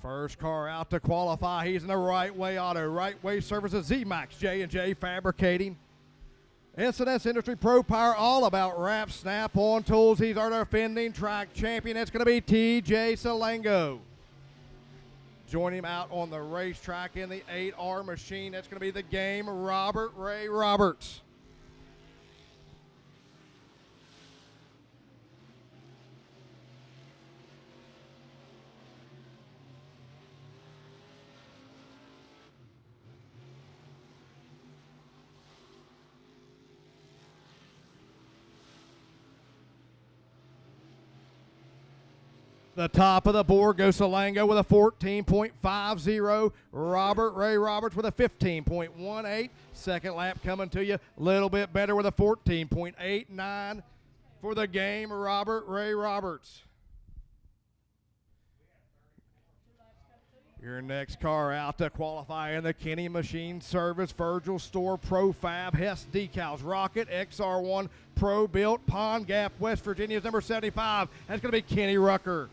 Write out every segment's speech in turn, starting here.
First car out to qualify. He's in the Right Way Auto, Right Way Services, Z-Max, J&J Fabricating. S&S Industry Pro Power, all about wrap, snap-on tools. He's our defending track champion. It's going to be TJ Salango. Join him out on the racetrack in the 8R machine. That's going to be the game, Robert Ray Roberts. The top of the board goes Salango with a 14.50. Robert Ray Roberts with a 15.18. Second lap coming to you a little bit better with a 14.89 for the game, Robert Ray Roberts. Your next car out to qualify in the Kenny Machine Service, Virgil Store, Profab, Hess Decals, Rocket, XR1, Pro Built, Pond Gap, West Virginia's number 75. That's going to be Kenny Rucker.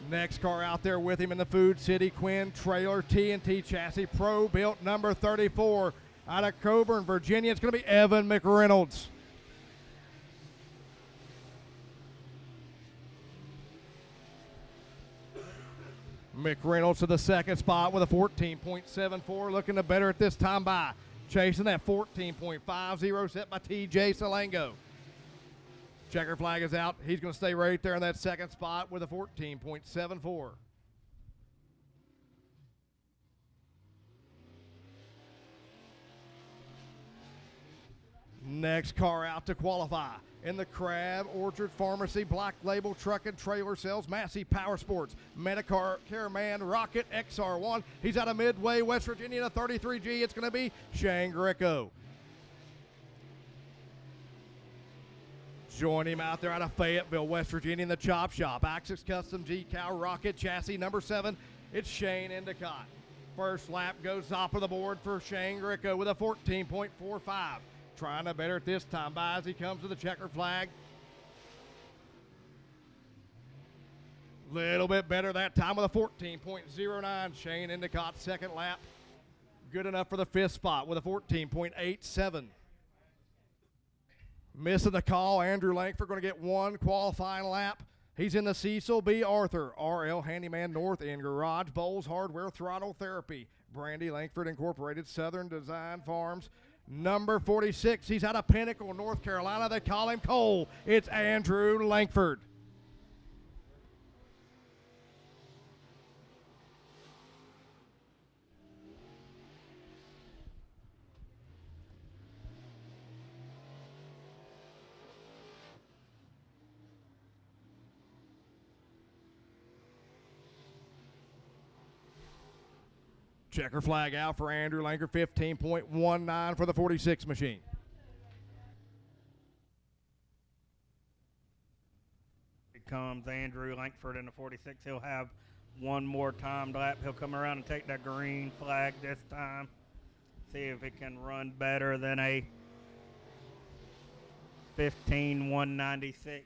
Next car out there with him in the Food City Quinn Trailer TNT Chassis, Pro Built number 34. Out of Coburn, Virginia, it's going to be Evan McReynolds. McReynolds to the second spot with a 14.74, looking to better at this time by chasing that 14.50 set by TJ Salango. Checker flag is out. He's going to stay right there in that second spot with a 14.74. Next car out to qualify in the Crab Orchard Pharmacy, Black Label Truck and Trailer Sales, Massey Power Sports, Medicare Man, Rocket XR1. He's out of Midway, West Virginia, in a 33G. It's going to be Shane Greco. Join him out there out of Fayetteville, West Virginia, in the Chop Shop. Axis Custom G-Cow Rocket Chassis number 7. It's Shane Endicott. First lap goes top of the board for Shane Greco with a 14.45. Trying to better it this time by as he comes to the checker flag. Little bit better that time with a 14.09. Shane Endicott second lap. Good enough for the fifth spot with a 14.87. Missing the call, Andrew Lankford going to get one qualifying lap. He's in the Cecil B. Arthur, RL Handyman North End Garage, Bowles Hardware, Throttle Therapy, Brandy Lankford Incorporated, Southern Design Farms. Number 46, he's out of Pinnacle, North Carolina. They call him Cole. It's Andrew Lankford. Checker flag out for Andrew Lankford, 15.19 for the 46 machine. Here comes Andrew Lankford in the 46. He'll have one more timed lap. He'll come around and take that green flag this time. See if he can run better than a 15.196.